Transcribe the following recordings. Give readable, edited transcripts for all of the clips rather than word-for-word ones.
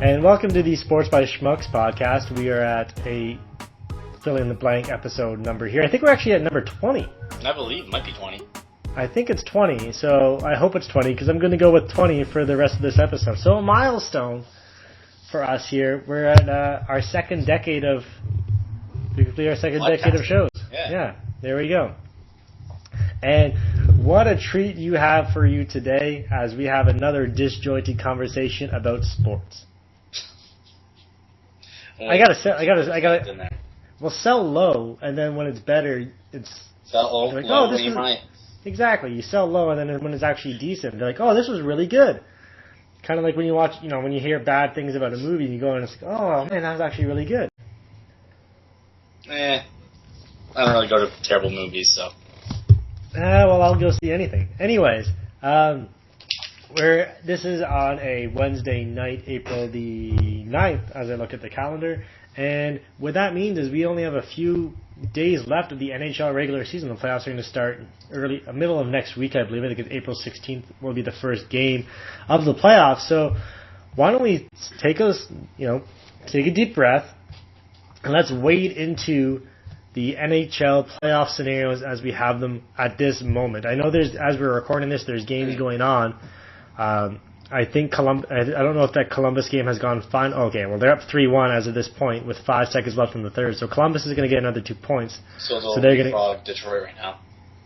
And welcome to the Sports by Schmucks podcast. We are at a fill-in-the-blank episode number here. I think we're actually at number 20. I believe it might be 20. I think it's 20, so I hope it's 20, because I'm going to go with 20 for the rest of this episode. So a milestone for us here. We're at our second decade of... We complete our second decade of shows. Yeah, there we go. And what a treat you have for you today, as we have another disjointed conversation about sports. I gotta. Well, sell low, and then when it's better, it's sell low. Like, low this is high. Exactly. You sell low, and then when it's actually decent, they're like, "Oh, this was really good." Kind of like when you watch, when you hear bad things about a movie, you go and it's like, "Oh man, that was actually really good." I don't really go to terrible movies, so. Well, I'll go see anything. Anyways, this is on a Wednesday night, April the 9th, as I look at the calendar. And what that means is we only have a few days left of the NHL regular season. The playoffs are going to start middle of next week, I believe. I think it's April 16th will be the first game of the playoffs. So why don't we take a deep breath, and let's wade into the NHL playoff scenarios as we have them at this moment. I know as we're recording this, there's games going on. I think I don't know if that Columbus game has gone fine. Okay, well, they're up 3-1 as of this point with 5 seconds left in the third. So Columbus is going to get another 2 points. So they're going to frog Detroit right now.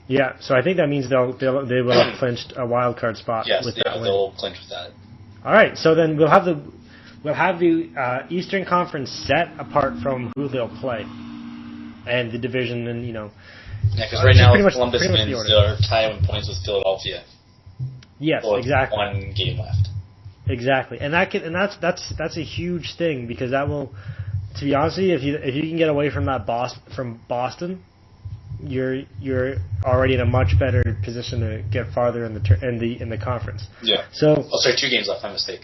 Yeah, so I think that means they will have clinched a wild card spot. Yes, with that win. They'll clinch with that. All right, so then we'll have the Eastern Conference set apart from who they'll play. And the division, and Yeah, because right now Columbus wins are tied in points with Philadelphia. Yes, exactly. 1 game left. Exactly, and that's a huge thing, because that will, to be honest with you, if you can get away from Boston, you're already in a much better position to get farther in the conference. Yeah. So 2 games left. My mistake.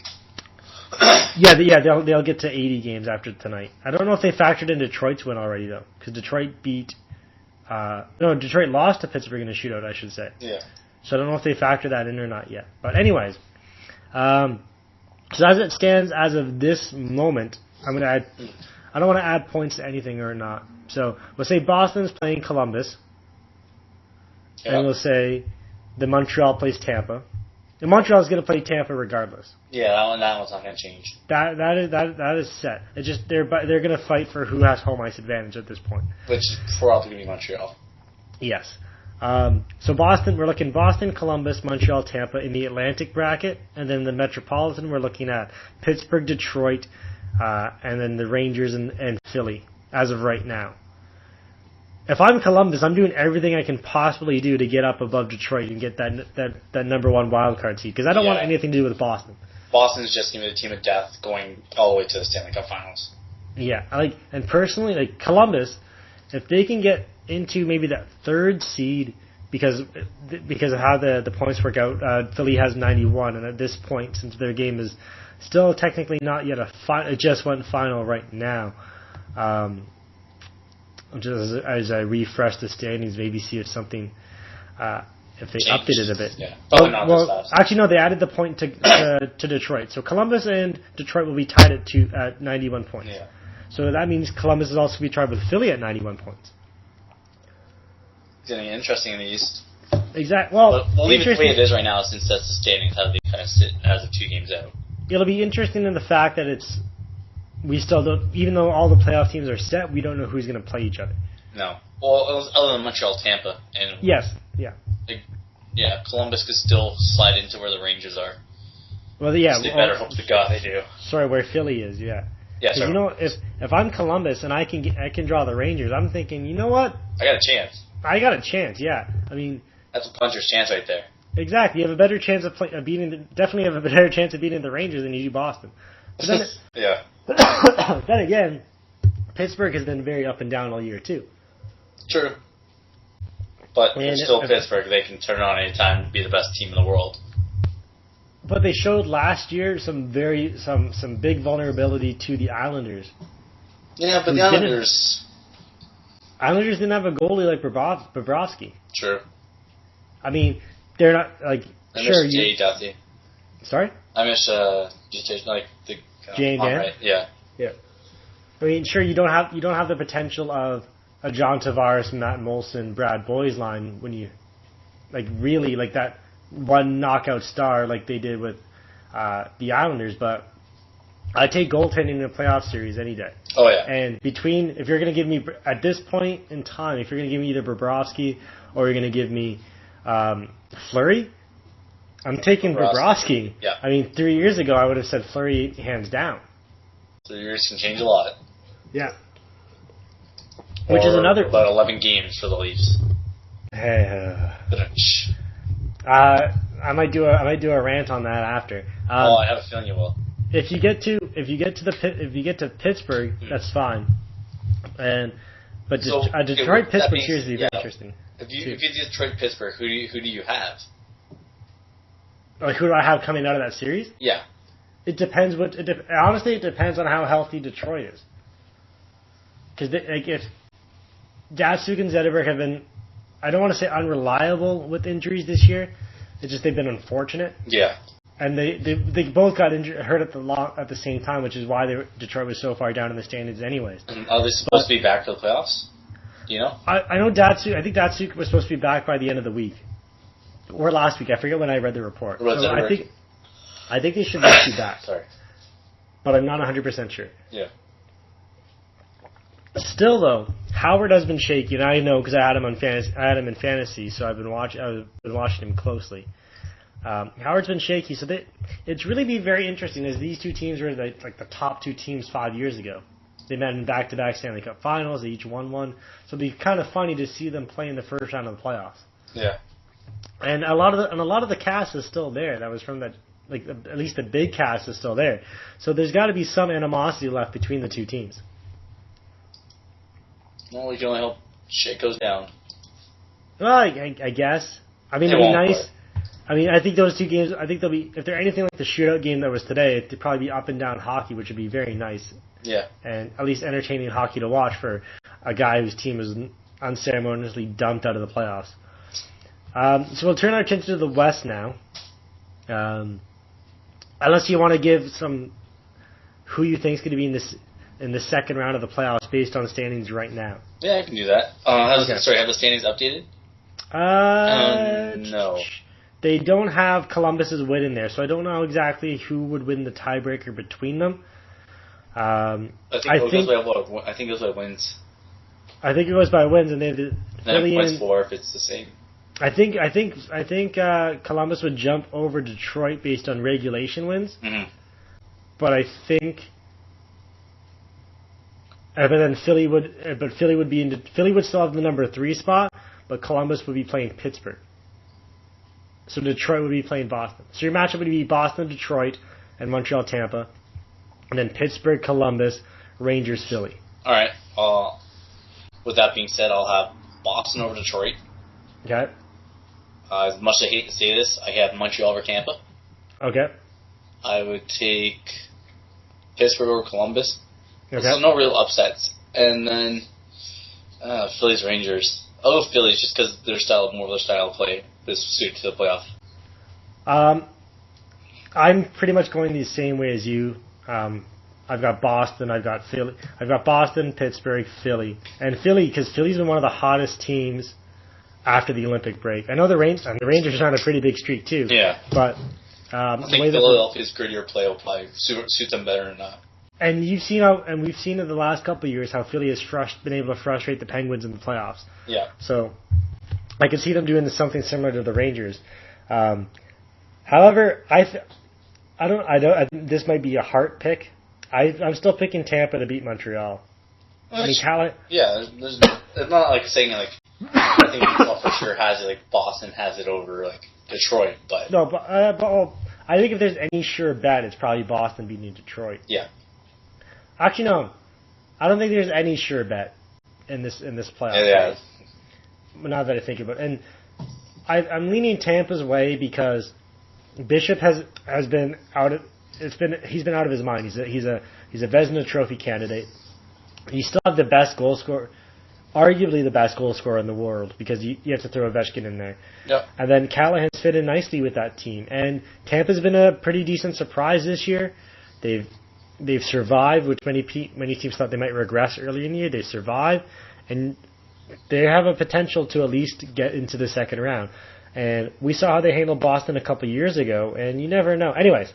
They'll get to 80 games after tonight. I don't know if they factored in Detroit's win already, though, because Detroit Detroit lost to Pittsburgh in a shootout, I should say. Yeah. So I don't know if they factor that in or not yet. But anyways, so as it stands as of this moment, I don't want to add points to anything or not. So we'll say Boston's playing Columbus, and we'll say the Montreal plays Tampa. And Montreal's going to play Tampa regardless. Yeah, that one's not going to change. That is set. It's just they're going to fight for who has home ice advantage at this point. Which is probably going to be Montreal. Yes. So Boston, we're looking Boston, Columbus, Montreal, Tampa in the Atlantic bracket, and then the Metropolitan we're looking at Pittsburgh, Detroit, and then the Rangers and Philly as of right now. If I'm Columbus, I'm doing everything I can possibly do to get up above Detroit and get that number 1 wild card seed, because I don't want anything to do with Boston. Boston's just going to be the team of death going all the way to the Stanley Cup Finals. Yeah, and personally, Columbus, if they can get into maybe that 3rd seed, because of how the points work out, Philly has 91, and at this point, since their game is still technically not yet it just went final right now. Just as I refresh the standings, maybe see if something, if they updated a bit. Yeah. Actually, no, they added the point to Detroit. So Columbus and Detroit will be tied at 91 points. Yeah. So that means Columbus is also be tied with Philly at 91 points. It's going to be interesting in the East. Exactly. Well, we'll leave it the way it is right now, since that's the standings, how they kind of sit as of 2 games out. It'll be interesting in the fact that we still don't, even though all the playoff teams are set, we don't know who's going to play each other. No. Well, other than Montreal, Tampa. And yes, yeah. Columbus could still slide into where the Rangers are. Well, yeah. They better hope to God they do. Sorry, where Philly is, yeah. Yeah, so. If I'm Columbus and I can draw the Rangers, I'm thinking, you know what? I got a chance. I got a chance, yeah. I mean, that's a puncher's chance right there. Exactly. You have a better chance of beating. Definitely have a better chance of beating the Rangers than you do Boston. But then, yeah. Then again, Pittsburgh has been very up and down all year too. True. But it's still Pittsburgh. They can turn on any time to be the best team in the world. But they showed last year some big vulnerability to the Islanders. Yeah, but the Islanders didn't have a goalie like Bobrovsky. True. I mean, they're not like I miss Jay Duthie. Sorry? I miss just like the Jane Dan. Right. Yeah. Yeah. I mean, sure, you don't have the potential of a John Tavares, Matt Molson, Brad Boyes line when you really that one knockout star like they did with the Islanders, but I take goaltending in a playoff series any day. Oh yeah. And if you're going to give me at this point in time, if you're going to give me either Bobrovsky or you're going to give me Fleury, I'm taking Bobrovsky. Yeah. I mean, 3 years ago I would have said Fleury hands down. 3 years can change a lot. Yeah. Which is another about 11 games for the Leafs. I might do a rant on that after. I have a feeling you will. If you get to Pittsburgh, that's fine. But a Detroit Pittsburgh series would be very interesting. If you Detroit Pittsburgh, who do you have? Like, who do I have coming out of that series? Yeah. It depends. Honestly, it depends on how healthy Detroit is. Because if Datsuk and Zetterberg have been, I don't want to say unreliable with injuries this year. It's just they've been unfortunate. Yeah. And they both got hurt at the same time, which is why Detroit was so far down in the standings, anyways. And are they supposed to be back for the playoffs? Do you know? I know Datsuk. I think Datsuk was supposed to be back by the end of the week, or last week. I forget when I read the report. So I think they should be back. Sorry, but I'm not 100% sure. Yeah. Still though, Howard has been shaky, and I know because I had him in fantasy, so I've been watching him closely. Howard's been shaky, so it's really be very interesting as these two teams were like the top two teams 5 years ago. They met in back-to-back Stanley Cup Finals. They each won one, so it'd be kind of funny to see them play in the first round of the playoffs. Yeah. And a lot of the cast is still there. That was from that, at least the big cast is still there. So there's got to be some animosity left between the two teams. Well, we can only hope shit goes down. Well, I guess. I mean, it'd be nice. I mean, I think those two games, they'll be, if they're anything like the shootout game that was today, it'd probably be up and down hockey, which would be very nice. Yeah. And at least entertaining hockey to watch for a guy whose team was unceremoniously dumped out of the playoffs. So we'll turn our attention to the West now. Unless you want to give who you think is going to be in the second round of the playoffs based on standings right now. Yeah, I can do that. Have the standings updated? No. They don't have Columbus's win in there, so I don't know exactly who would win the tiebreaker between them. I think it goes by wins. I think it goes by wins, and then Philly points for if it's the same. I think Columbus would jump over Detroit based on regulation wins. Mm-hmm. But I think, but then Philly would still have the number 3 spot, but Columbus would be playing Pittsburgh. So Detroit would be playing Boston. So your matchup would be Boston, Detroit, and Montreal, Tampa, and then Pittsburgh, Columbus, Rangers, Philly. All right. With that being said, I'll have Boston over Detroit. Okay. As much as I hate to say this, I have Montreal over Tampa. Okay. I would take Pittsburgh over Columbus. Okay. So no real upsets. And then Phillies, Rangers. I'll go Phillies just because more of their style of play is suited to the playoff. I'm pretty much going the same way as you. I've got Boston, I've got Philly. I've got Boston, Pittsburgh, Philly. And Philly, because Philly's been one of the hottest teams after the Olympic break. I know the Rangers are on a pretty big streak too. Yeah. But I think Philadelphia's grittier play will probably suit them better than that. And we've seen in the last couple of years how Philly has been able to frustrate the Penguins in the playoffs. Yeah. So I can see them doing something similar to the Rangers. However, this might be a heart pick. I'm still picking Tampa to beat Montreal. It's not like saying like I think Montreal for sure has it, like Boston has it over like Detroit, but no, but I think if there's any sure bet, it's probably Boston beating Detroit. Yeah. Actually, no, I don't think there's any sure bet in this playoff. Yeah. Now that I think about it, and I'm leaning Tampa's way because Bishop has been out of. He's been out of his mind. He's a Vezina Trophy candidate. You still have the best goal scorer, arguably the best goal scorer in the world, because you have to throw Ovechkin in there. Yep. And then Callahan's fit in nicely with that team. And Tampa's been a pretty decent surprise this year. They've they've survived, which many teams thought they might regress early in the year. They survive, and they have a potential to at least get into the second round. And we saw how they handled Boston a couple years ago, and you never know. Anyways,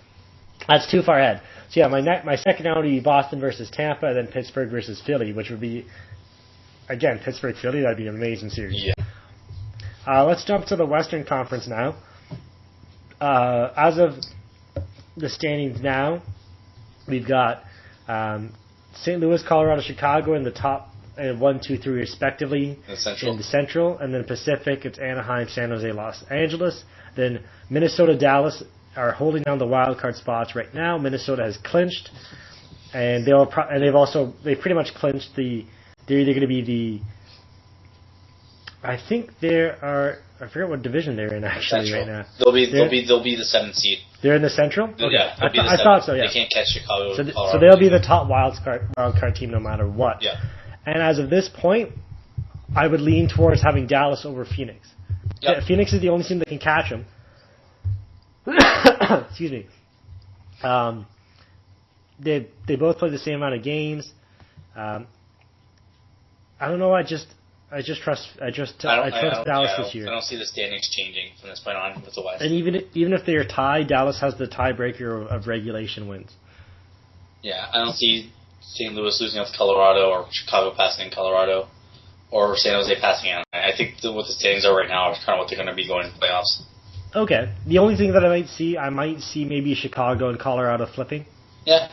that's too far ahead. So yeah, my second round would be Boston versus Tampa, and then Pittsburgh versus Philly, which would be, again, Pittsburgh-Philly. That'd be an amazing series. Yeah. Let's jump to the Western Conference now. As of the standings now, we've got St. Louis, Colorado, Chicago in the top 1, 2, 3 respectively in the Central, and then Pacific, it's Anaheim, San Jose, Los Angeles. Then Minnesota, Dallas are holding down the wild card spots right now. Minnesota has clinched, and they've pretty much clinched they're either going to be I forget what division they're in actually Central. right now. They'll be the 7th seed. They're in the Central? Okay. Yeah, I thought so, yeah. They can't catch Chicago. So they'll be the top wild card team no matter what. Yeah. And as of this point, I would lean towards having Dallas over Phoenix. Yep. Phoenix is the only team that can catch them. Excuse me. They both play the same amount of games. I don't know. I trust Dallas this year. I don't see the standings changing from this point on with the West. And even if they are tied, Dallas has the tiebreaker of regulation wins. Yeah, I don't see St. Louis losing out to Colorado or Chicago passing in Colorado or San Jose passing out. I think what the standings are right now is kind of what they're going to be going to the playoffs. Okay. The only thing that I might see maybe Chicago and Colorado flipping. Yeah.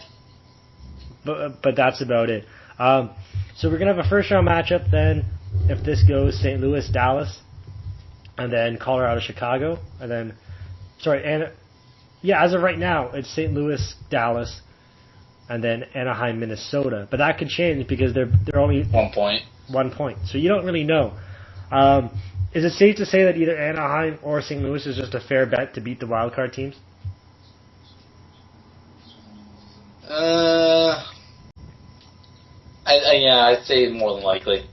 But that's about it. So we're going to have a first round matchup then. If this goes, St. Louis, Dallas, and then Colorado, Chicago, and then, as of right now, it's St. Louis, Dallas, and then Anaheim, Minnesota. But that could change because they're only 1 point. 1 point. So you don't really know. Is it safe to say that either Anaheim or St. Louis is just a fair bet to beat the wild card teams? I'd say more than likely.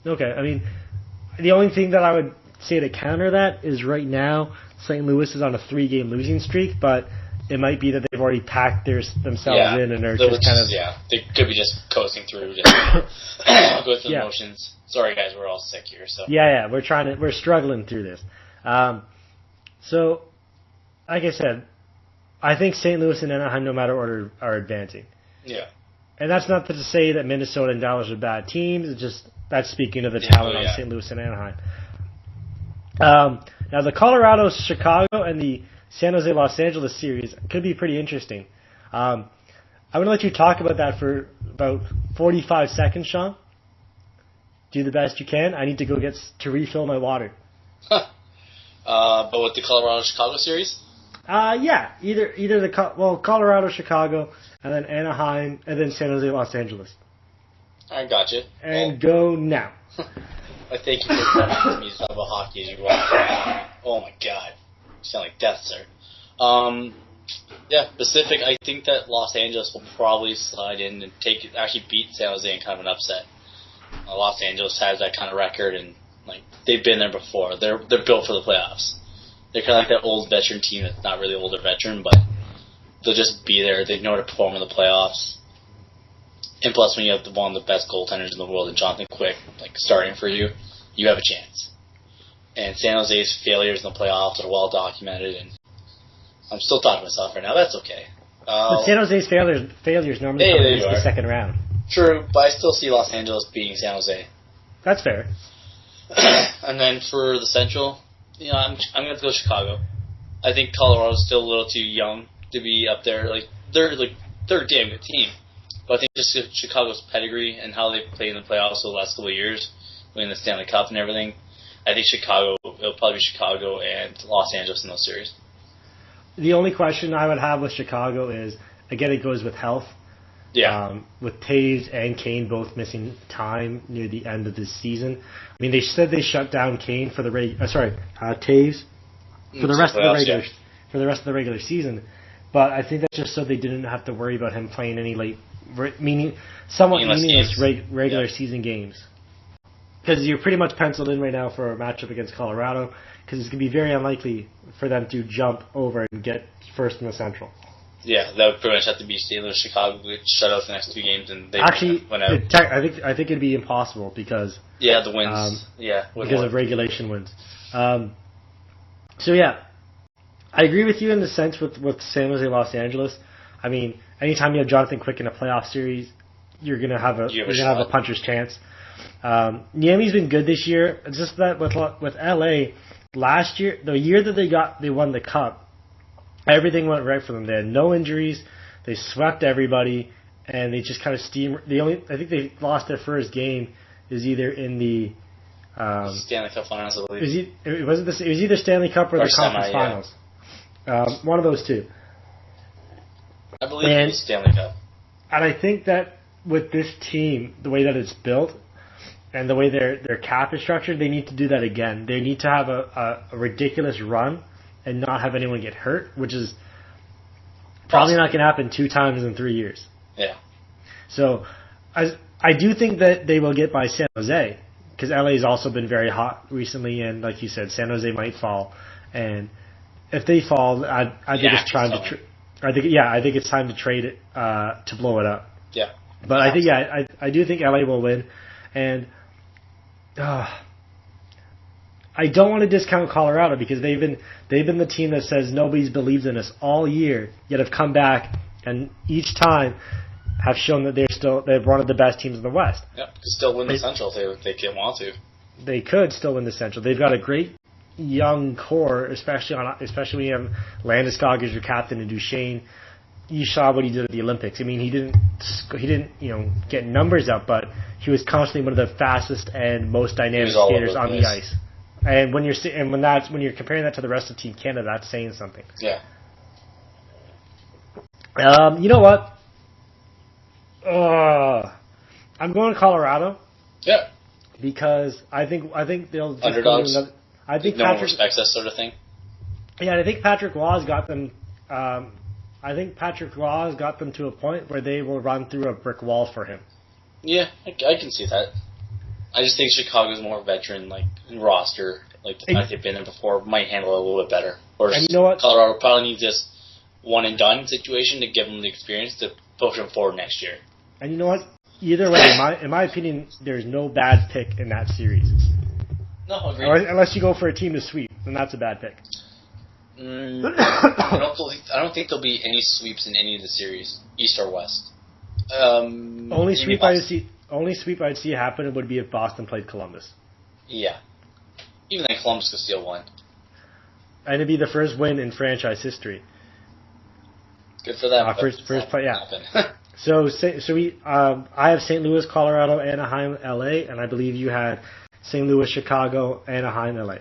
Okay, I mean, the only thing that I would say to counter that is right now St. Louis is on a 3-game losing streak, but it might be that they've already packed themselves in and are just kind of... Yeah, they could be just coasting through, just go through the motions. Sorry guys, we're all sick here, so... Yeah, we're struggling through this. So, like I said, I think St. Louis and Anaheim, no matter order, are advancing. Yeah. And that's not to say that Minnesota and Dallas are bad teams, it's just... That's speaking of the talent on St. Louis and Anaheim. Now, the Colorado, Chicago, and the San Jose, Los Angeles series could be pretty interesting. I'm going to let you talk about that for about 45 seconds, Sean. Do the best you can. I need to go to refill my water. But with the Colorado-Chicago series? Either Colorado, Chicago, and then Anaheim, and then San Jose, Los Angeles. I got you. And go now. I thank you for telling me to talk about hockey as you walk. Oh my god. You sound like death, sir. Pacific, I think that Los Angeles will probably slide in and actually beat San Jose in kind of an upset. Los Angeles has that kind of record, and they've been there before. They're built for the playoffs. They're kind of like that old veteran team that's not really older veteran, but they'll just be there. They know how to perform in the playoffs. And plus, when you have one of the best goaltenders in the world, and Jonathan Quick, starting for you, you have a chance. And San Jose's failures in the playoffs are well documented, and I'm still talking to myself right now. That's okay. But San Jose's failures normally come in the second round. True, but I still see Los Angeles beating San Jose. That's fair. And then for the Central, I'm going to go Chicago. I think Colorado's still a little too young to be up there. They're a damn good team. But I think just Chicago's pedigree and how they've played in the playoffs over the last couple of years, winning the Stanley Cup and everything, I think it'll probably be Chicago and Los Angeles in those series. The only question I would have with Chicago is, again, it goes with health. Yeah. With Taves and Kane both missing time near the end of this season. I mean, they said they shut down Kane for the Taves for the rest of the regular season. But I think that's just so they didn't have to worry about him playing any meaningless regular season games. Because you're pretty much penciled in right now for a matchup against Colorado, because it's going to be very unlikely for them to jump over and get first in the Central. Yeah, that would pretty much have to be St. Louis, Chicago, shut out the next 2 games, and they went out. I think it'd be impossible because the wins. Because of regulation wins. So yeah, I agree with you in the sense with San Jose, Los Angeles. I mean, anytime you have Jonathan Quick in a playoff series, you're gonna have a puncher's chance. Miami's been good this year. It's just that with LA last year, the year that they won the cup, everything went right for them. They had no injuries. They swept everybody, and they just kind of I think they lost their first game is either in the Stanley Cup Finals, I believe. It was either Stanley Cup or the Conference Finals. One of those two. I believe it was Stanley Cup. And I think that with this team, the way that it's built and the way their cap is structured, they need to do that again. They need to have a ridiculous run and not have anyone get hurt, which is probably not going to happen 2 times in 3 years. Yeah. So I do think that they will get by San Jose because LA has also been very hot recently, and like you said, San Jose might fall. And if they fall, I think it's time to. I think it's time to trade it to blow it up. Yeah. But I do think LA will win, and I don't want to discount Colorado because they've been the team that says nobody's believed in us all year, yet have come back and each time have shown that they're one of the best teams in the West. Yeah, could still win the Central if they can want to. They could still win the Central. They've got a great young core, especially when you have Landeskog as your captain and Duchesne. You saw what he did at the Olympics. I mean, he didn't get numbers up, but he was constantly one of the fastest and most dynamic skaters on the ice. And when you're comparing that to the rest of Team Canada, that's saying something. Yeah. You know what? I'm going to Colorado. Yeah. Because I think they'll just underdogs. I think no one respects that sort of thing. Yeah, and I think Patrick Waugh's got them. I think Patrick Waugh's got them to a point where they will run through a brick wall for him. Yeah, I can see that. I just think Chicago's more veteran, like in roster, like they've been there before, might handle it a little bit better. Or and you know what? Colorado probably needs this one and done situation to give them the experience to push them forward next year. And you know what? Either way, in my opinion, there's no bad pick in that series. No, agreed. Unless you go for a team to sweep, then that's a bad pick. I don't think there'll be any sweeps in any of the series, East or West. Only sweep I'd see happen would be if Boston played Columbus. Yeah. Even then, Columbus could steal one. And it'd be the first win in franchise history. Good for them. First play, yeah. I have St. Louis, Colorado, Anaheim, LA, and I believe you had St. Louis, Chicago, Anaheim, LA.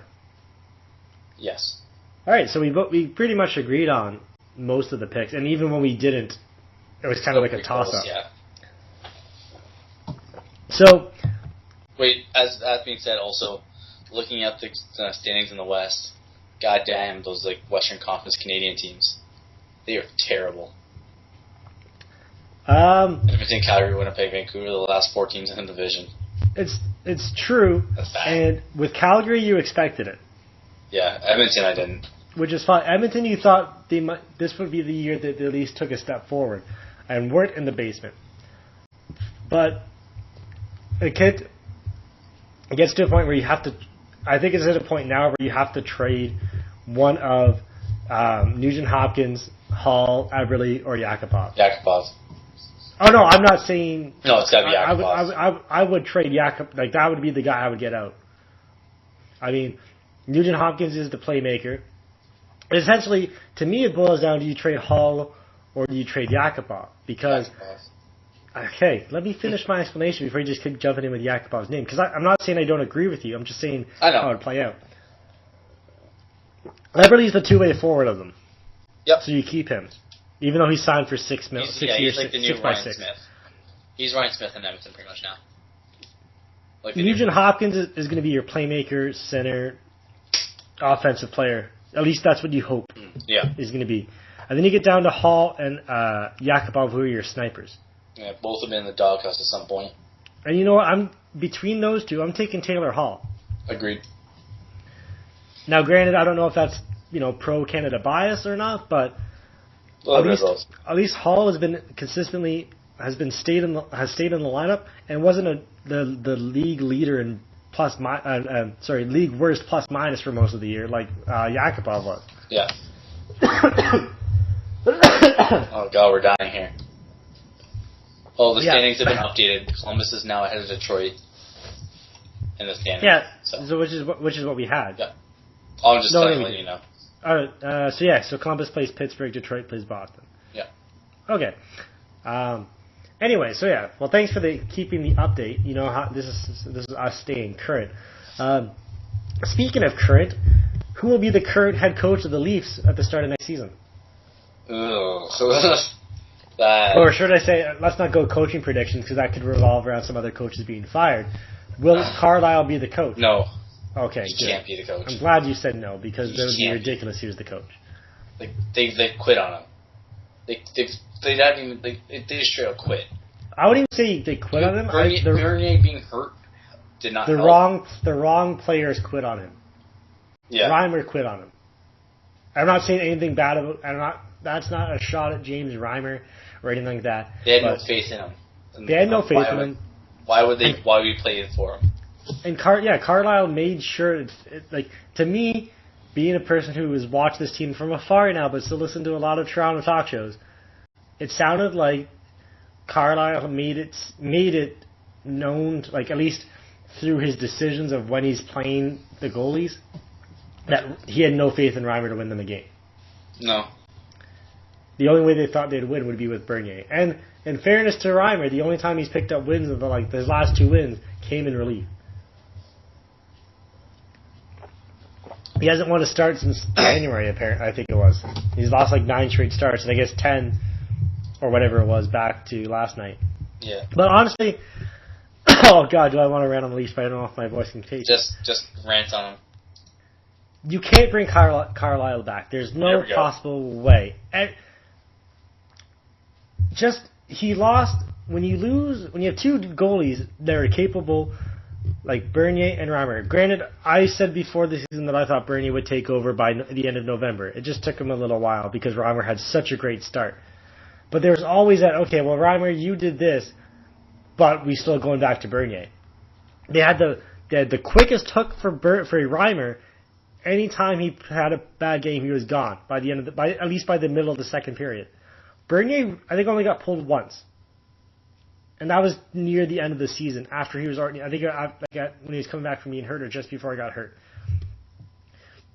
Yes. All right, so we pretty much agreed on most of the picks, and even when we didn't, it was kind of like a toss-up. Yeah. So, wait. As that being said, also looking at the standings in the West, goddamn those like Western Conference Canadian teams, they are terrible. Edmonton, Calgary, Winnipeg, Vancouver, the last 4 teams in the division. It's true. That's bad. And with Calgary, you expected it. Yeah, Edmonton, I didn't. Which is fine. Edmonton, you thought this would be the year that they at least took a step forward and weren't in the basement. But it gets to a point where you have to. I think it's at a point now where you have to trade one of Nugent Hopkins, Hall, Eberle, or Yakupov. Yakupov. Oh no, I'm not saying. No, it's got to be Yakupov. I would trade Yakupov. Like that would be the guy I would get out. I mean, Nugent Hopkins is the playmaker. Essentially, to me, it boils down: do you trade Hall or do you trade Yakupov? Because, okay, let me finish my explanation before you just keep jumping in with Yakupov's name. Because I'm not saying I don't agree with you. I'm just saying how it would play out. Eberle's the two-way forward of them. Yep. So you keep him, even though he's signed for 6 years. He's like the new Ryan Smith. He's Ryan Smith in Edmonton pretty much now. Like Nugent Hopkins is going to be your playmaker, center, offensive player. At least that's what you hope is going to be. And then you get down to Hall and Yakupov, who are your snipers. Yeah, both have been in the doghouse at some point. And you know what? Between those two, I'm taking Taylor Hall. Agreed. Now, granted, I don't know if that's pro-Canada bias or not, but At least Hall has been consistently stayed in the lineup and wasn't the league leader in league worst plus minus for most of the year like Yakupov was. Yeah. Oh god, we're dying here. Oh, the standings have been updated. Columbus is now ahead of Detroit in the standings. Yeah, so which is what we had. Yeah. I'm just letting you know. So Columbus plays Pittsburgh, Detroit plays Boston. Yeah. Okay. Anyway, so yeah. Well, thanks for keeping the update. You know how this is us staying current. Speaking of current, who will be the current head coach of the Leafs at the start of next season? Or should I say, let's not go coaching predictions because that could revolve around some other coaches being fired. Will Carlisle be the coach? No. Okay, he can't be the coach. I'm glad you said no because that would be ridiculous. He was the coach. They quit on him. They just straight up quit. I wouldn't even say they quit on him. Bernier being hurt did not help. The wrong players quit on him. Yeah. Reimer quit on him. I'm not saying anything bad about. That's not a shot at James Reimer or anything like that. They had no faith in him. They had no faith in him. Why would we play it for him? And Carlisle made sure. To me, being a person who has watched this team from afar now, but still listen to a lot of Toronto talk shows, it sounded like Carlisle made it known, like at least through his decisions of when he's playing the goalies, that he had no faith in Reimer to win them a game. No. The only way they thought they'd win would be with Bernier. And in fairness to Reimer, the only time he's picked up wins his last 2 wins came in relief. He hasn't won a start since January, apparently. I think it was. He's lost 9 straight starts, and I guess 10 or whatever it was back to last night. Yeah. But honestly, oh god, do I want to rant on the Leafs? But I don't know if my voice can take. Just rant on him. You can't bring Carlisle back. There's no possible way. And he lost when you have 2 goalies that are capable, like Bernier and Reimer. Granted, I said before the season that I thought Bernier would take over by the end of November. It just took him a little while because Reimer had such a great start. But there's always that, okay, well, Reimer, you did this, but we still going back to Bernier. They had the quickest hook for Reimer. Anytime he had a bad game, he was gone by the end of at least by the middle of the second period. Bernier, I think, only got pulled once, and that was near the end of the season after he was already. I think when he was coming back from being hurt or just before he got hurt.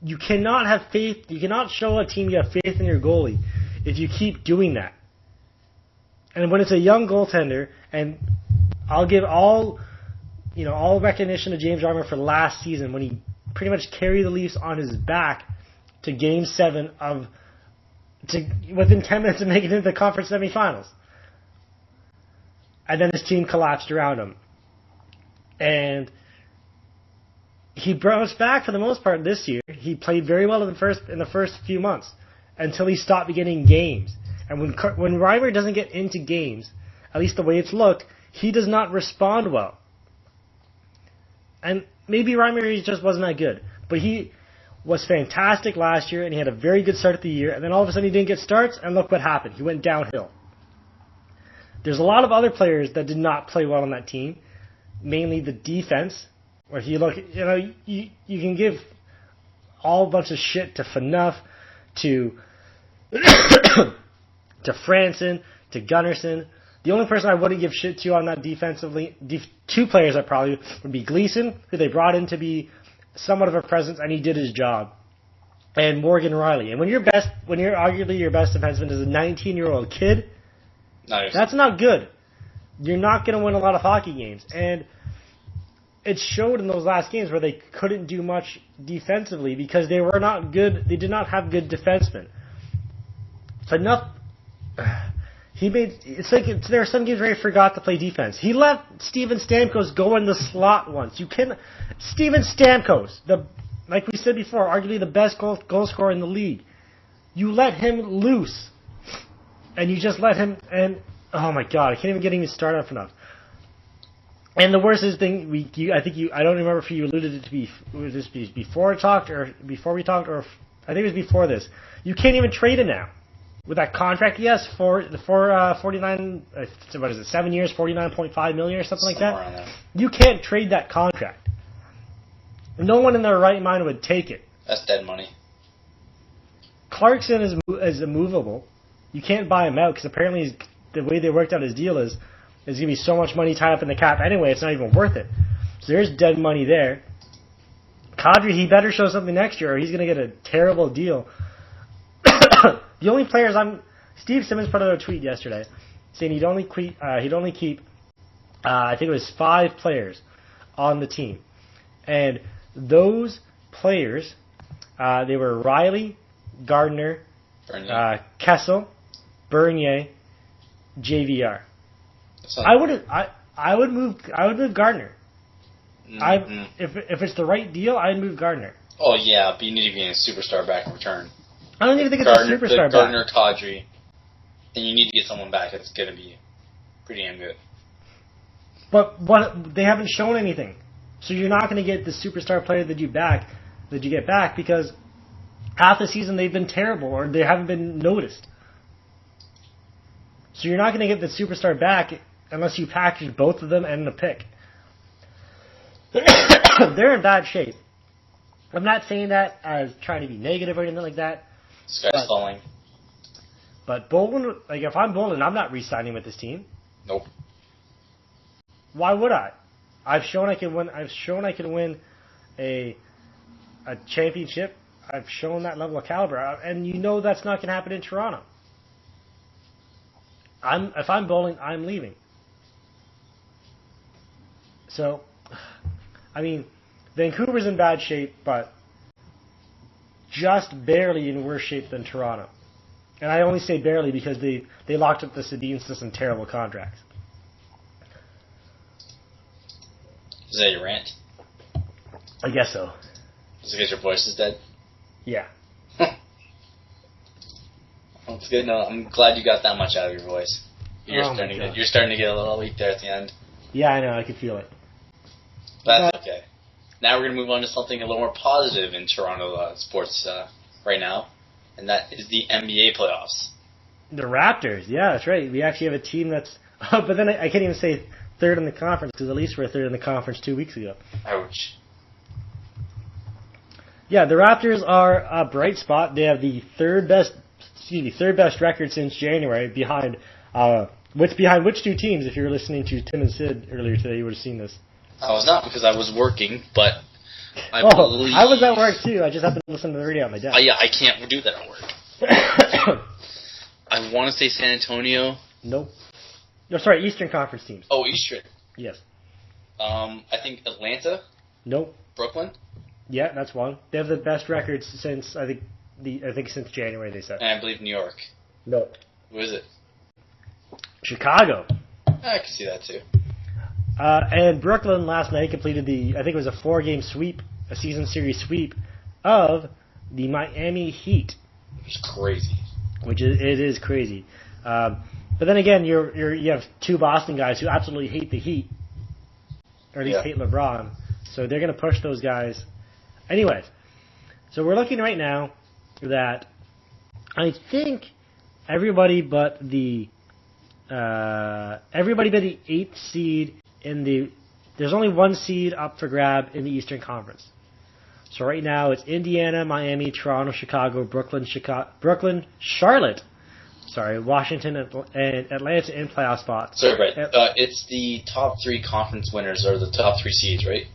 You cannot have faith. You cannot show a team you have faith in your goalie if you keep doing that. And when it's a young goaltender, and I'll give all recognition to James Reimer for last season when he pretty much carried the Leafs on his back to Game 7 within 10 minutes of making it into the conference semifinals. And then his team collapsed around him. And he bounced back for the most part this year. He played very well in the first few months until he stopped getting games. And when Reimer doesn't get into games, at least the way it's looked, he does not respond well. And maybe Reimer just wasn't that good, but he was fantastic last year, and he had a very good start of the year, and then all of a sudden he didn't get starts, and look what happened. He went downhill. There's a lot of other players that did not play well on that team, mainly the defense, where if you look, you can give all a bunch of shit to Phaneuf, to Franson, to Gunnarsson. The only person I wouldn't give shit to on that defensively, 2 players that probably would be Gleason, who they brought in to be somewhat of a presence, and he did his job, and Morgan Riley. And when you're arguably your best defenseman is a 19-year-old kid, nice. That's not good. You're not going to win a lot of hockey games, and it showed in those last games where they couldn't do much defensively because they were not good. They did not have good defensemen. Phaneuf. There are some games where he forgot to play defense. He let Steven Stamkos go in the slot once. Steven Stamkos, like we said before, arguably the best goal scorer in the league. You let him loose, and you just let him. And oh my god, I can't even get him started up enough. And the worst is thing I don't remember if you alluded it to be was this before we talked, or I think it was before this. You can't even trade him now. with that contract, yes, for 49, what is it, 7 years, $49.5 million or something like that. You can't trade that contract. No one in their right mind would take it. That's dead money. Clarkson is immovable. You can't buy him out because apparently the way they worked out his deal is there's going to be so much money tied up in the cap anyway, it's not even worth it. So there's dead money there. Kadri, he better show something next year or he's going to get a terrible deal. The only players Steve Simmons put out a tweet yesterday saying he'd only keep I think it was 5 players on the team. And those players, they were Riley, Gardner, Kessel, Bernier, JVR. I would move Gardner. Mm-hmm. If it's the right deal, I'd move Gardner. Oh yeah, but you need to be a superstar back in return. I don't even think it's a superstar back. Gardner, Kadri, and you need to get someone back that's going to be pretty damn good. But they haven't shown anything, so you're not going to get the superstar player that you get back because half the season they've been terrible or they haven't been noticed. So you're not going to get the superstar back unless you package both of them and the pick. They're in bad shape. I'm not saying that as trying to be negative or anything like that. Sky's falling. But Bolin, like if I'm Bolin, I'm not re-signing with this team. Nope. Why would I? I've shown I can win. I've shown I can win a championship. I've shown that level of caliber, and you know that's not going to happen in Toronto. If I'm Bolin, I'm leaving. So, I mean, Vancouver's in bad shape, but just barely in worse shape than Toronto. And I only say barely because they locked up the Sedins to some terrible contracts. Is that your rant? I guess so. Is it because your voice is dead? Yeah. That's good. No, I'm glad you got that much out of your voice. You're starting to get a little weak there at the end. Yeah, I know. I can feel it. That's okay. Now we're going to move on to something a little more positive in Toronto sports right now, and that is the NBA playoffs. The Raptors, yeah, that's right. We actually have a team that's... but then I can't even say third in the conference because at least we're third in the conference 2 weeks ago. Ouch. Yeah, the Raptors are a bright spot. They have the third best record since January behind which 2 teams? If you were listening to Tim and Sid earlier today, you would have seen this. I was not because I was working, but I believe... I was at work too. I just happened to listen to the radio on my desk. Yeah, I can't do that at work. I want to say San Antonio. Nope. No, sorry, Eastern Conference teams. Oh, Eastern. Yes. I think Atlanta. Nope. Brooklyn. Yeah, that's one. They have the best records since I think since January. They said. And I believe New York. Nope. Who is it? Chicago. I can see that too. And Brooklyn last night completed I think it was a 4-game sweep, a season series sweep of the Miami Heat. It's crazy. It is crazy. But then again, you have 2 Boston guys who absolutely hate the Heat, or at least hate LeBron. So they're going to push those guys. Anyways, so we're looking right now that I think everybody but the 8th seed there's only 1 seed up for grab in the Eastern Conference. So right now it's Indiana, Miami, Toronto, Chicago, Brooklyn, Charlotte, Washington, and Atlanta in playoff spots. Sorry, Brett. It's the top 3 conference winners or the top 3 seeds, right?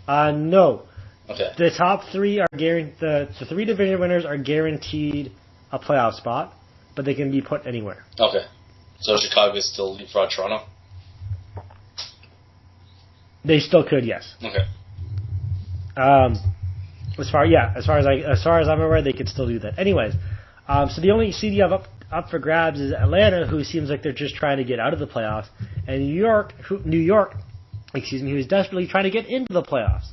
No. Okay. The top 3 are guaranteed. The 3 division winners are guaranteed a playoff spot, but they can be put anywhere. Okay. So Chicago is still leapfrog Toronto? They still could, yes. Okay. As far as I'm aware, they could still do that. Anyways, so the only seed you have up for grabs is Atlanta, who seems like they're just trying to get out of the playoffs, and New York, who is desperately trying to get into the playoffs.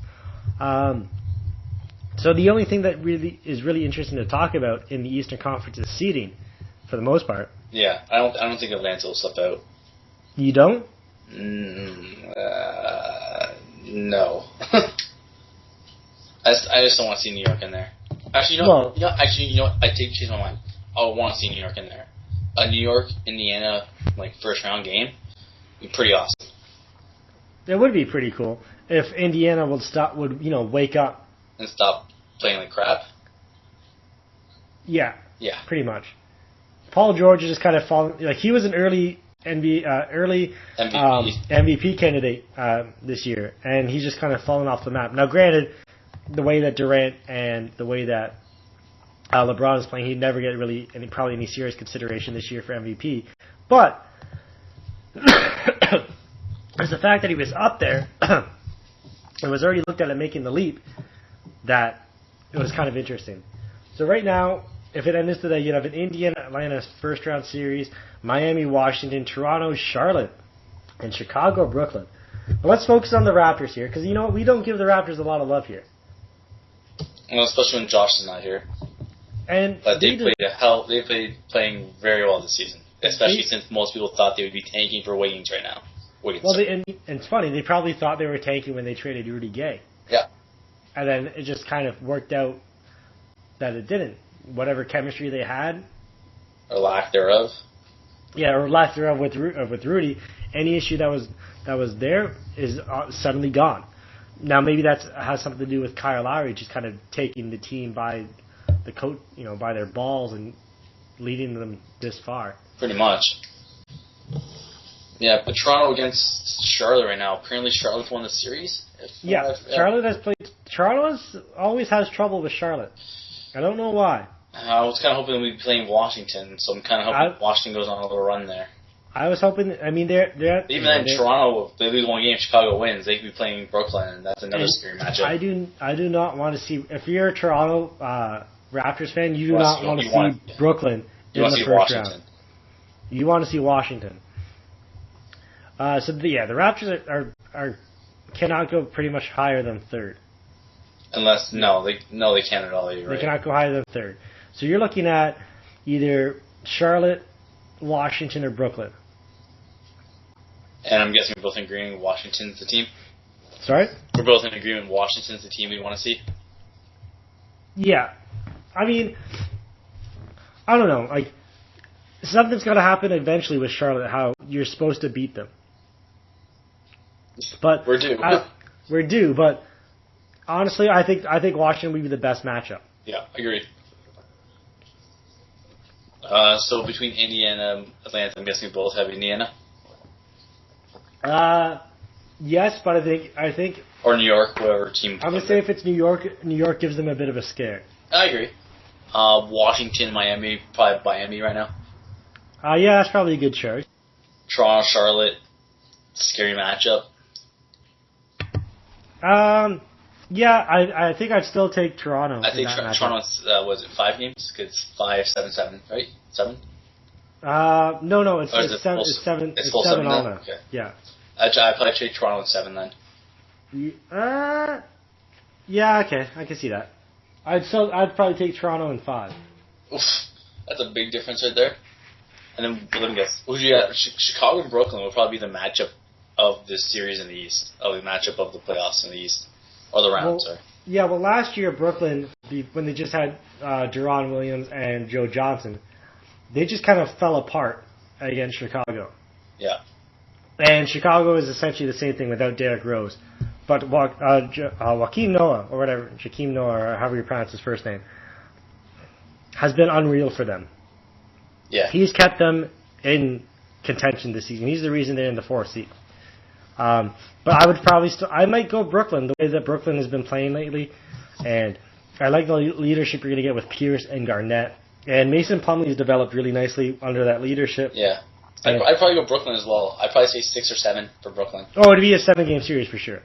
So the only thing that is really interesting to talk about in the Eastern Conference is seeding, for the most part. Yeah, I don't think Atlanta will slip out. You don't? No. I just don't want to see New York in there. Actually, you know what? I change my mind. I would want to see New York in there. A New York Indiana first round game would be pretty awesome. It would be pretty cool if Indiana would wake up And stop playing like crap. Yeah. Yeah. Pretty much. Paul George is just kind of fallen. He was an early MVP candidate this year, and he's just kind of fallen off the map. Now, granted, the way that Durant and the way that LeBron is playing, he'd never get probably any serious consideration this year for MVP. But there's the fact that he was up there and was already looked at making the leap, that it was kind of interesting. So right now, if it ends today, you'd have an Indiana-Atlanta first-round series, Miami-Washington, Toronto-Charlotte, and Chicago-Brooklyn. But let's focus on the Raptors here, because we don't give the Raptors a lot of love here. Well, especially when Josh is not here. But they played playing very well this season, especially since most people thought they would be tanking for Wiggins right now. And it's funny, they probably thought they were tanking when they traded Rudy Gay. Yeah. And then it just kind of worked out that it didn't. Whatever chemistry they had, or lack thereof. Yeah, or lack thereof with Rudy. Any issue that was there is suddenly gone. Now maybe that has something to do with Kyle Lowry just kind of taking the team by the coat, by their balls and leading them this far. Pretty much. Yeah, but Toronto against Charlotte right now. Apparently Charlotte's won the series. Charlotte has played. Toronto always has trouble with Charlotte. I don't know why. I was kind of hoping we'd be playing Washington, so I'm kind of hoping Washington goes on a little run there. I was hoping. I mean, they're even Toronto. If they lose one game, Chicago wins. They could be playing Brooklyn, and that's another scary matchup. I do not want to see. If you're a Toronto Raptors fan, you do not want to see Brooklyn in the first round. You want to see Washington. The Raptors are cannot go pretty much higher than third. Unless they can't at all. Right? They cannot go higher than third. So you're looking at either Charlotte, Washington, or Brooklyn. And I'm guessing we're both agreeing Washington's the team. Sorry? We're both in agreement Washington's the team we want to see. Yeah, I mean, I don't know. Something's got to happen eventually with Charlotte. How you're supposed to beat them. But we're due. We're due, but. Honestly, I think Washington would be the best matchup. Yeah, agreed. So between Indiana and Atlanta, I'm guessing we both have Indiana. Yes, but I think. Or New York, whatever team. I'm gonna say if it's New York gives them a bit of a scare. I agree. Washington, Miami, probably Miami right now. Yeah, that's probably a good choice. Toronto, Charlotte, scary matchup. Yeah, I think I'd still take Toronto. I think Toronto's, was it 5 games? Because it's 5-7-7, right? 7? No, it's 7. It's 7. It's full 7 7 now. Okay. Yeah. I'd probably take Toronto in 7 then. Yeah, okay, I can see that. I'd probably take Toronto in 5. Oof, that's a big difference right there. And then let me guess, who'd you have? Chicago and Brooklyn will probably be the matchup of this series in the East, of the matchup of the playoffs in the East. Or the round, sorry. Yeah, well, last year, Brooklyn, when they just had Deron Williams and Joe Johnson, they just kind of fell apart against Chicago. Yeah. And Chicago is essentially the same thing without Derrick Rose. But Joakim Noah, or whatever, Shaquem Noah, or however you pronounce his first name, has been unreal for them. Yeah. He's kept them in contention this season. He's the reason they're in the 4th seed. But I would probably I might go Brooklyn, the way that Brooklyn has been playing lately. And I like the leadership you're going to get with Pierce and Garnett. And Mason Plumlee has developed really nicely under that leadership. Yeah. I'd probably go Brooklyn as well. I'd probably say 6 or 7 for Brooklyn. Oh, it'd be a 7-game series for sure.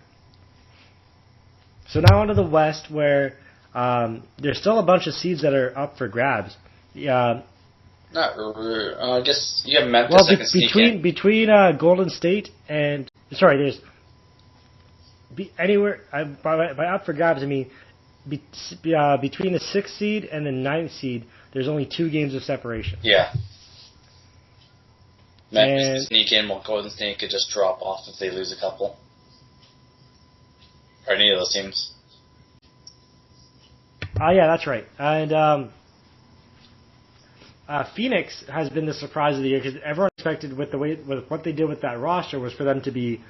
So now on to the West, where there's still a bunch of seeds that are up for grabs. I guess you have Memphis. Between Golden State and there's anywhere by up for grabs. I mean between the 6th seed and the 9th seed, there's only 2 games of separation. Yeah. Memphis could sneak in, while Golden State could just drop off if they lose a couple. Or any of those teams. Yeah, that's right. And Phoenix has been the surprise of the year because everyone expected with what they did with that roster was for them to be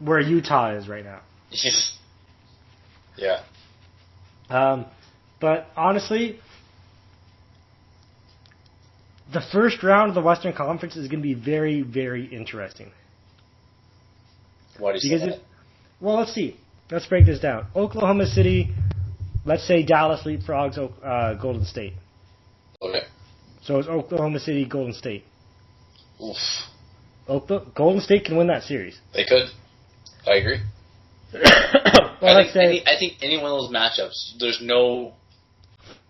where Utah is right now. Yeah. But honestly, the first round of the Western Conference is going to be very, very interesting. Why do you say that? Well, let's see. Let's break this down. Oklahoma City, let's say Dallas leapfrogs Golden State. Okay. So it's Oklahoma City, Golden State. Oof. Golden State can win that series. They could. I agree. Well, I think any one of those matchups, there's no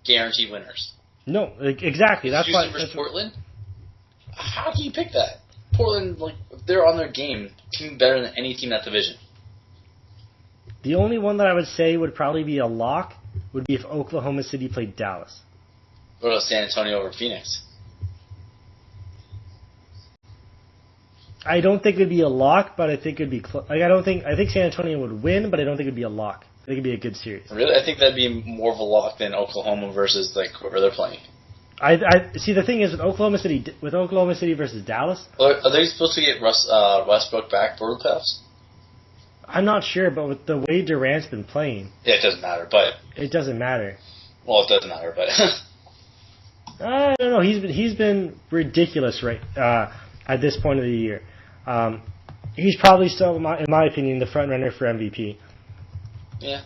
guaranteed winners. No, exactly. That's why. Houston versus Portland. How can you pick that? Portland, if they're on their game, team better than any team in that division. The only one that I would say would probably be a lock would be if Oklahoma City played Dallas. What about San Antonio over Phoenix? I don't think it would be a lock, but I think it would be close. I think San Antonio would win, but I don't think it would be a lock. I think it would be a good series. Really? I think that'd be more of a lock than Oklahoma versus whoever they're playing. I see. The thing is with Oklahoma City versus Dallas. Are they supposed to get Westbrook back for the playoffs? I'm not sure, but with the way Durant's been playing, yeah, it doesn't matter. But it doesn't matter. Well, it does matter, but I don't know. He's been ridiculous at this point of the year. He's probably still, in my opinion, the front runner for MVP. Yeah.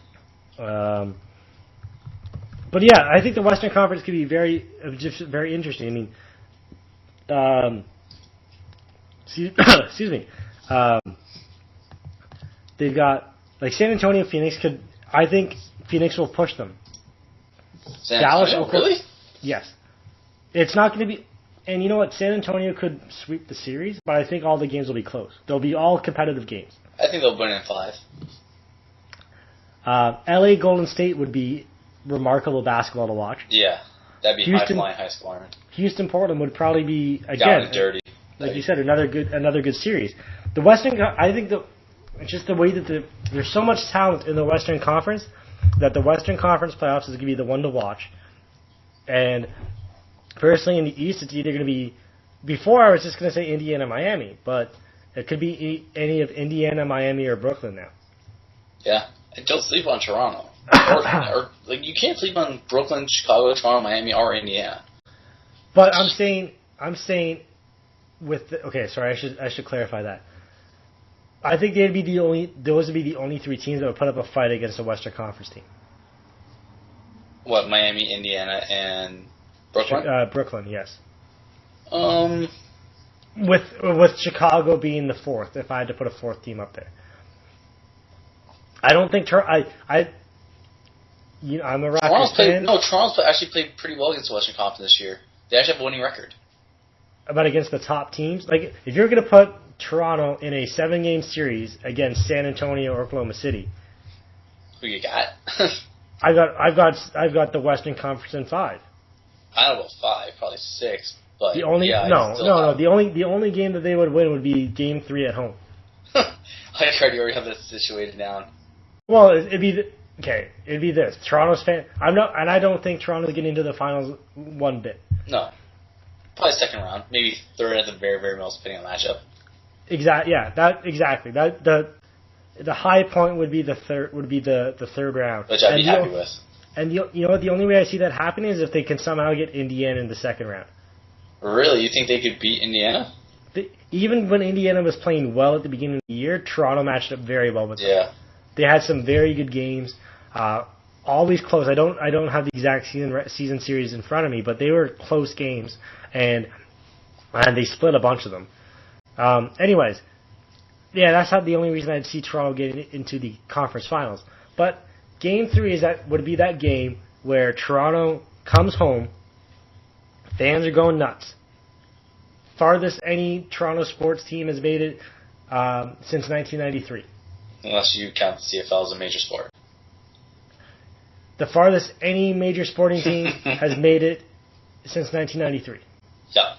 But yeah, I think the Western Conference could be very interesting. I mean, excuse me. They've got San Antonio, Phoenix could. I think Phoenix will push them. San Dallas, Antonio, really? Yes. It's not going to be. And you know what? San Antonio could sweep the series, but I think all the games will be close. They'll be all competitive games. I think they'll win in 5. LA Golden State would be remarkable basketball to watch. Yeah, that'd be high-flying, high-scoring. Houston Portland would probably be Down again and dirty. Like you said, another good series. The Western, I think it's just the way that there's so much talent in the Western Conference that the Western Conference playoffs is going to be the one to watch. And personally, in the East, it's either going to be. Before I was just going to say Indiana, Miami, but it could be any of Indiana, Miami, or Brooklyn now. Yeah, and don't sleep on Toronto. or you can't sleep on Brooklyn, Chicago, Toronto, Miami, or Indiana. But I'm saying I should clarify that. I think those would be the only 3 teams that would put up a fight against a Western Conference team. What, Miami, Indiana, and Brooklyn? Brooklyn, yes. With Chicago being the 4th, if I had to put a 4th team up there. I don't think I'm a Raptors fan. Toronto's actually played pretty well against the Western Conference this year. They actually have a winning record. But against the top teams, if you're going to put Toronto in a 7-game series against San Antonio or Oklahoma City, who you got? I've got the Western Conference in 5. I don't know about 5, probably 6. But the only the only game that they would win would be Game 3 at home. I already have this situated down. Well, it'd be this. Toronto's fan. I don't think Toronto's getting into the finals one bit. No, probably second round, maybe third at the very, very most, depending on the matchup. Exactly. Yeah. Exactly. The high point would be the third round, which I'd be happy with. And you know what? The only way I see that happening is if they can somehow get Indiana in the second round. Really? You think they could beat Indiana? Even when Indiana was playing well at the beginning of the year, Toronto matched up very well with them. Yeah. They had some very good games, always close. I don't have the exact season series in front of me, but they were close games, and they split a bunch of them. Anyways, yeah, that's not the only reason I'd see Toronto getting into the conference finals. But Game 3 would be that game where Toronto comes home, fans are going nuts. Farthest any Toronto sports team has made it since 1993. Unless you count the CFL as a major sport. The farthest any major sporting team has made it since 1993. Yeah.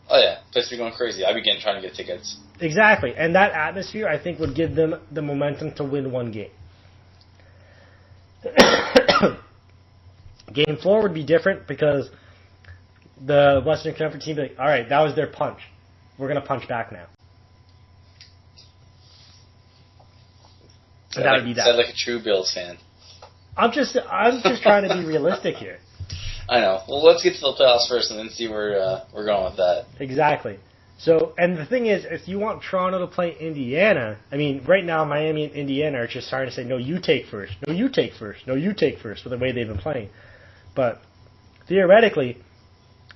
Oh yeah, place be going crazy. I'd be trying to get tickets. Exactly, and that atmosphere, I think, would give them the momentum to win one game. Game 4 would be different because the Western Conference team would be like, all right, that was their punch. We're going to punch back now. And that would be that. Sound like a true Bills fan. I'm just trying to be realistic here. I know. Well, let's get to the playoffs first and then see where we're going with that. Exactly. So, and the thing is, if you want Toronto to play Indiana, I mean, right now Miami and Indiana are just starting to say, no, you take first. No, you take first. No, you take first with the way they've been playing. But theoretically,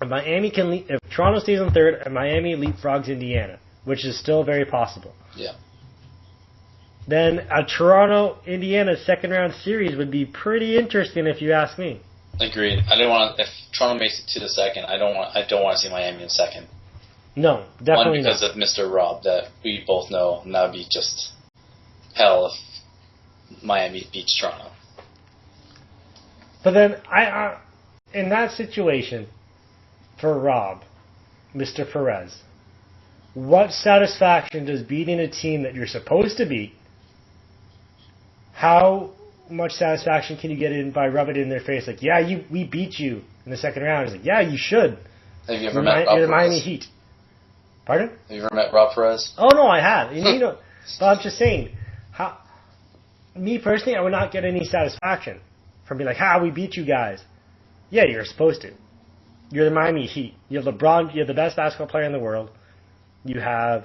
if Toronto stays in third and Miami leapfrogs Indiana, which is still very possible. Yeah. Then a Toronto-Indiana second-round series would be pretty interesting if you ask me. Agreed. I don't want if Toronto makes it to the second. I don't want to see Miami in second. No, definitely not. One, because of Mr. Rob that we both know, and that would be just hell if Miami beats Toronto. But then I in that situation for Rob, Mr. Perez, what satisfaction does beating a team that you're supposed to beat? How much satisfaction can you get in by rubbing it in their face? Like, yeah, we beat you in the second round. It's like, yeah, you should. Have you ever met Rob Perez? You're the Miami Heat. Pardon? Have you ever met Rob Perez? Oh, no, I have. But I'm just saying, me personally, I would not get any satisfaction from being like, we beat you guys. Yeah, you're supposed to. You're the Miami Heat. You're LeBron. You're the best basketball player in the world. You have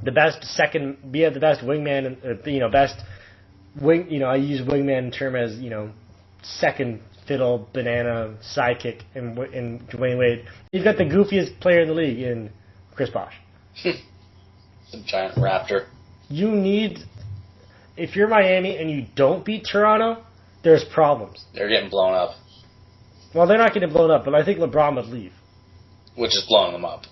the best the best wingman, best wing, I use wingman term as, second fiddle banana sidekick in Dwayne Wade. You've got the goofiest player in the league in Chris Bosh. The giant raptor. If you're Miami and you don't beat Toronto, there's problems. They're getting blown up. Well, they're not getting blown up, but I think LeBron would leave. Which is blowing them up.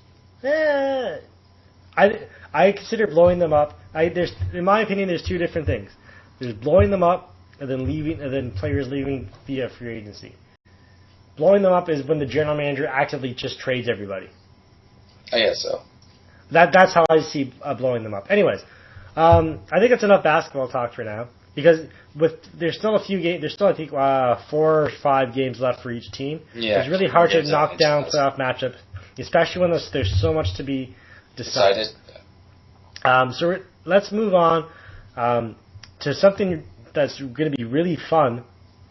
I consider blowing them up. In my opinion, there's two different things. There's blowing them up and then players leaving via free agency. Blowing them up is when the general manager actively just trades everybody. I guess so. That's how I see blowing them up. Anyways, I think that's enough basketball talk for now because there's still a few games. There's still I think 4 or 5 games left for each team. Yeah, it's really hard to knock down playoff matchups, especially when there's so much to be decided. So let's move on to something that's going to be really fun,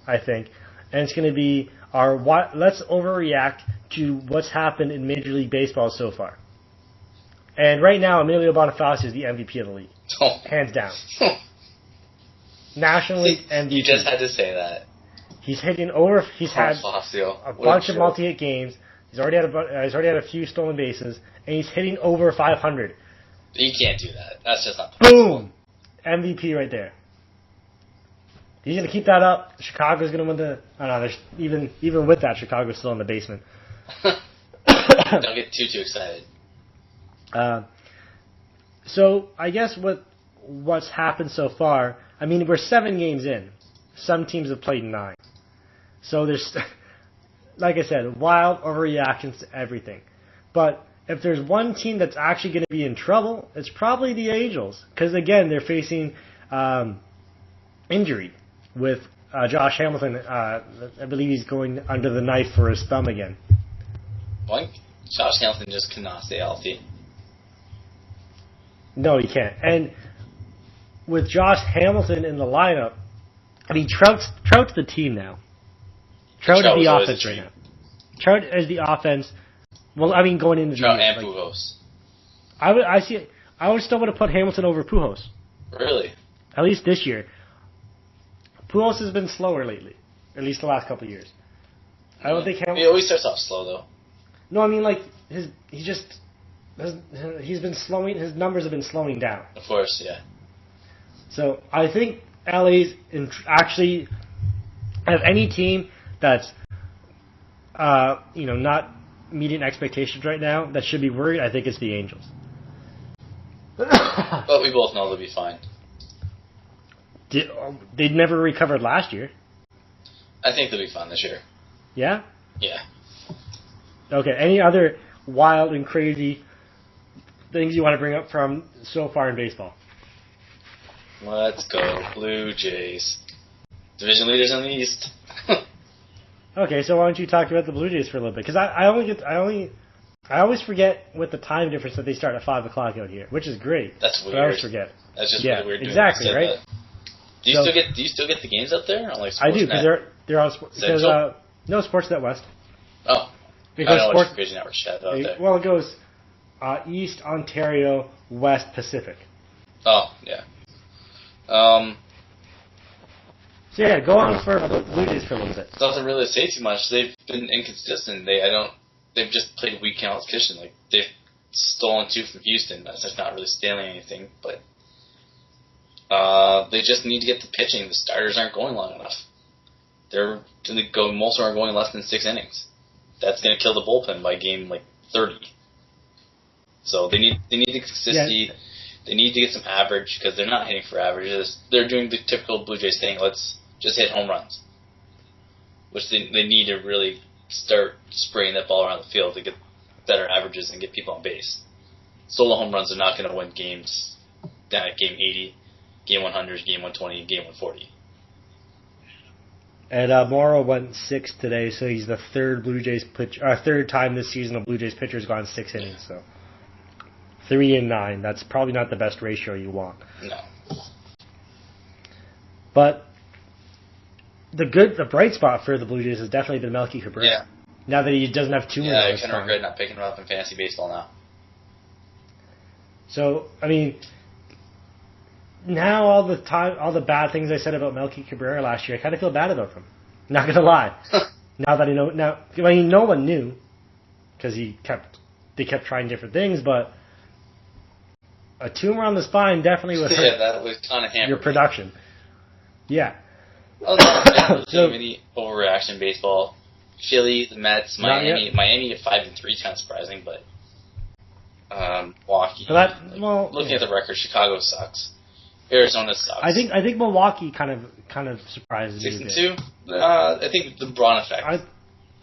I think, and it's going to be let's overreact to what's happened in Major League Baseball so far. And right now, Emilio Bonifacio is the MVP of the league, hands down. National League MVP. You just had to say that. He's hitting over. He's had a bunch of multi-hit games. He's already had a few stolen bases, and he's hitting over 500. You can't do that. That's just not possible. Boom! MVP right there. He's going to keep that up. Chicago's going to win the... I don't know. Even with that, Chicago's still in the basement. Don't get too excited. So I guess what's happened so far... I mean, we're 7 games in. Some teams have played 9. So there's... Like I said, wild overreactions to everything. But if there's one team that's actually going to be in trouble, it's probably the Angels. Because, again, they're facing injury with Josh Hamilton. I believe he's going under the knife for his thumb again. What? Josh Hamilton just cannot stay healthy. No, he can't. And with Josh Hamilton in the lineup, I mean, Trout's the team now. Trout is the offense right now. Trout is the offense. Well, I mean, going into Trout the year, and Pujols. I would still want to put Hamilton over Pujols. Really? At least this year. Pujols has been slower lately. At least the last couple of years. I don't think Hamilton... He always starts off slow, though. No, I mean, like, he's been slowing... His numbers have been slowing down. Of course, yeah. So, I think LA's actually... Of any team that's, not meeting expectations right now that should be worried, I think it's the Angels. But we both know they'll be fine. They never recovered last year. I think they'll be fine this year. Yeah? Yeah. Okay, any other wild and crazy things you want to bring up from so far in baseball? Let's go, Blue Jays. Division leaders in the East. Okay, so why don't you talk about the Blue Jays for a little bit? Because I always forget with the time difference that they start at 5 o'clock out here, which is great. That's weird. But I always forget. That's just really weird. Exactly, right? That. Do you still get the games up there? On like I do, because they're on because no, Sportsnet West. Oh, because I don't know what Vision Network chat out there. Well, it goes East Ontario, West Pacific. Oh yeah. So yeah, go on for the Blue Jays for a little bit. Doesn't really say too much. They've been inconsistent. They've just played weak competition. Like they've stolen 2 from Houston. That's just not really stealing anything, but they just need to get the pitching. The starters aren't going long enough. Most of them are going less than 6 innings. That's going to kill the bullpen by game like 30. So they need the consistency. Yeah. They need to get some average because they're not hitting for averages. They're doing the typical Blue Jays thing. Let's just hit home runs, which they need to really start spraying that ball around the field to get better averages and get people on base. Solo home runs are not going to win games down at game 80, game 100, game 120, game 140. And Morrow went 6 today, so he's the third time this season a Blue Jays pitcher has gone 6 innings. So 3 and 9. That's probably not the best ratio you want. No. But the bright spot for the Blue Jays has definitely been Melky Cabrera. Yeah. Now that he doesn't have 2 more. Yeah, I kind of regret not picking him up in fantasy baseball now. So, I mean, now all the bad things I said about Melky Cabrera last year, I kind of feel bad about him. Not gonna lie. Now that no one knew, because they kept trying different things, but a tumor on the spine definitely was hurt. Yeah, that was kind of hampered your production. Yeah. Oh, no, so many overreaction baseball. Philly, the Mets, Miami at 5-3 is kind of surprising, but Milwaukee. Looking at the record, Chicago sucks. Arizona sucks. I think Milwaukee kind of surprises me. 6-2. I think the Braun effect.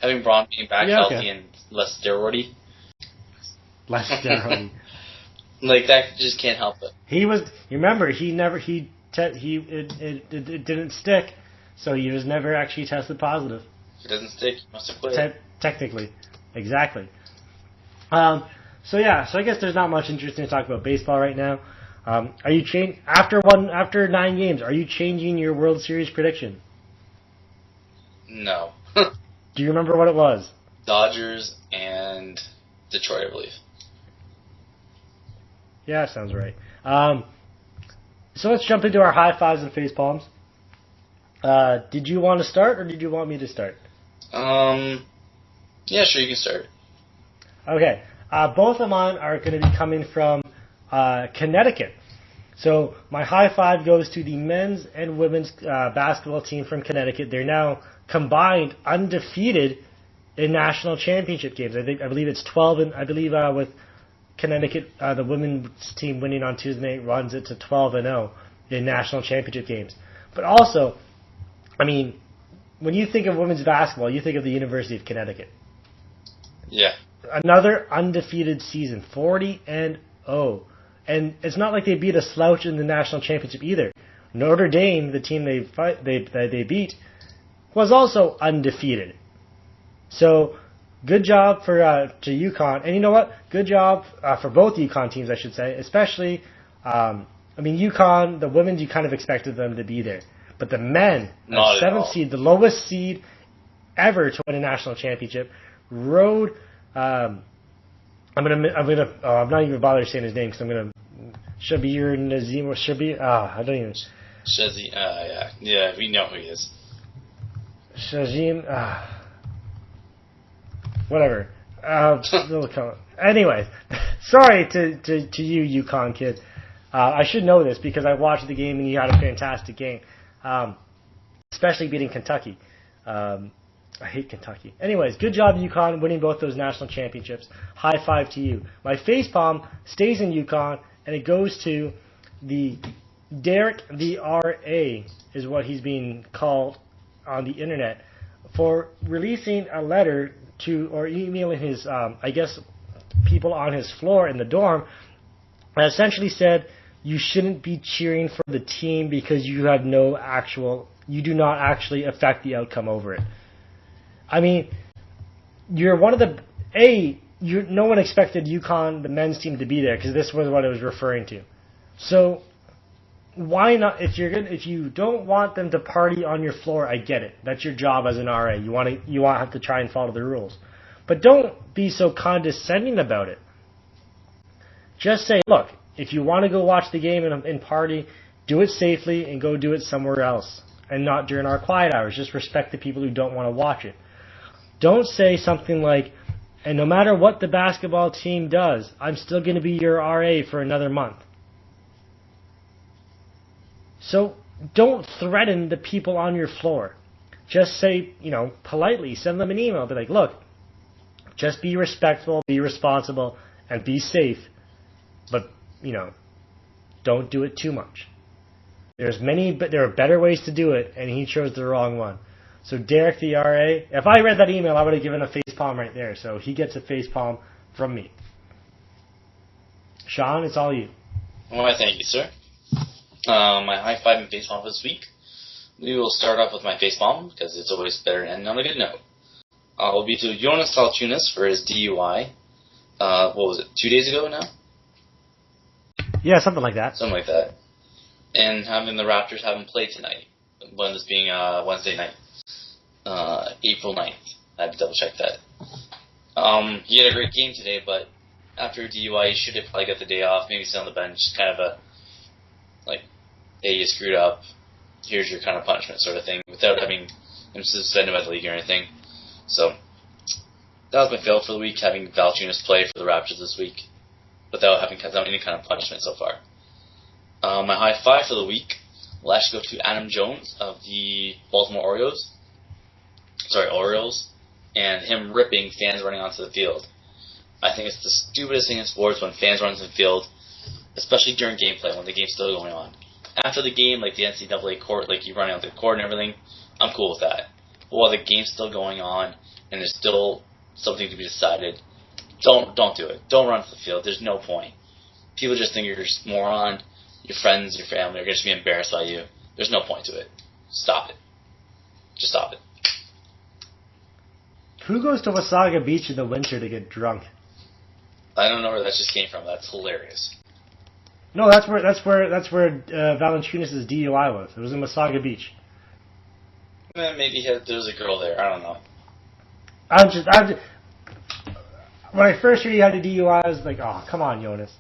Having Braun being back healthy and less steroidy. Less steroidy. Like that just can't help it. He was. You remember it didn't stick, so he was never actually tested positive. If it doesn't stick, you must have quit. Technically, exactly. So I guess there's not much interesting to talk about baseball right now. Are you after 9 games? Are you changing your World Series prediction? No. Do you remember what it was? Dodgers and Detroit, I believe. Yeah, that sounds right. So let's jump into our high fives and face palms. Did you want to start, or did you want me to start? Yeah, sure, you can start. Okay. Both of mine are going to be coming from Connecticut. So my high five goes to the men's and women's basketball team from Connecticut. They're now combined undefeated in national championship games. I believe it's 12, and I believe with Connecticut, the women's team winning on Tuesday night runs it to 12-0 in national championship games. But also, I mean, when you think of women's basketball, you think of the University of Connecticut. Yeah. Another undefeated season, 40-0. And it's not like they beat a slouch in the national championship either. Notre Dame, the team they beat, was also undefeated. So good job to UConn. And you know what? Good job for both UConn teams, I should say. Especially, UConn, the women, you kind of expected them to be there. But the men, the 7th seed, the lowest seed ever to win a national championship, rode. I'm not even bothering saying his name because I'm gonna Shabir Nazim or Shabir. I don't even. Shazim. Yeah, we know who he is. Shazim. Whatever. Anyways, sorry to you, UConn kid. I should know this because I watched the game and you had a fantastic game, especially beating Kentucky. I hate Kentucky. Anyways, good job, UConn, winning both those national championships. High five to you. My facepalm stays in UConn, and it goes to the Derek the R.A. is what he's being called on the internet for releasing a letter to or emailing his, people on his floor in the dorm that essentially said you shouldn't be cheering for the team because you do not actually affect the outcome over it. I mean, you're one of the no one expected UConn, the men's team, to be there because this was what it was referring to. So why not? If you don't want them to party on your floor, I get it. That's your job as an RA. You want to have to try and follow the rules, but don't be so condescending about it. Just say, look, if you want to go watch the game and party, do it safely and go do it somewhere else, and not during our quiet hours. Just respect the people who don't want to watch it. Don't say something like, and no matter what the basketball team does, I'm still going to be your RA for another month. So don't threaten the people on your floor. Just say, politely, send them an email. Be like, look, just be respectful, be responsible, and be safe. But, don't do it too much. There are better ways to do it, and he chose the wrong one. So Derek the RA, if I read that email, I would have given a face palm right there. So he gets a face palm from me. Sean, it's all you. Well, thank you, sir. My high five and face palm for this week. We will start off with my face palm because it's always better to end on a good note. Will be to Jonas Valanciunas for his DUI. What was it? 2 days ago now? Yeah, something like that. Something like that. And having the Raptors have him play tonight. One this being Wednesday night. April 9th. I had to double check that. He had a great game today, but after a DUI, he should have probably got the day off, maybe sit on the bench, kind of hey, you screwed up, here's your kind of punishment sort of thing, without having him suspended by the league or anything. So, that was my fail for the week, having Valanciunas play for the Raptors this week, without having any kind of punishment so far. My high five for the week will actually go to Adam Jones of the Baltimore Orioles, and him ripping fans running onto the field. I think it's the stupidest thing in sports when fans run onto the field, especially during gameplay when the game's still going on. After the game, like the NCAA court, like you running onto the court and everything, I'm cool with that. But while the game's still going on and there's still something to be decided, don't do it. Don't run to the field. There's no point. People just think you're just a moron. Your friends, your family are going to be embarrassed by you. There's no point to it. Stop it. Just stop it. Who goes to Wasaga Beach in the winter to get drunk? I don't know where that just came from. That's hilarious. No, that's where Valanciunas' DUI was. It was in Wasaga Beach. Maybe there was a girl there. I don't know. When I first heard he had a DUI, I was like, oh, come on, Jonas.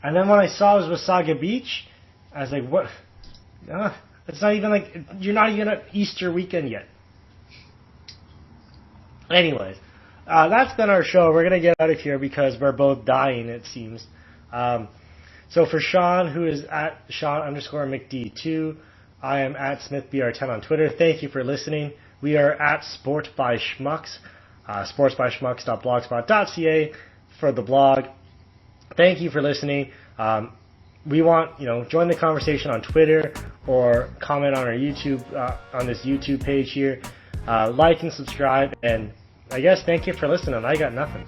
And then when I saw it was Wasaga Beach, I was like, what? It's not even you're not even at Easter weekend yet. Anyways, that's been our show. We're going to get out of here because we're both dying, it seems. So for Sean, who is at Sean_McD2, I am at SmithBR10 on Twitter. Thank you for listening. We are at Sport by Schmucks, sportsbyschmucks.blogspot.ca for the blog. Thank you for listening. We want, join the conversation on Twitter or comment on our YouTube, on this YouTube page here. Like and subscribe, and I guess thank you for listening. I got nothing.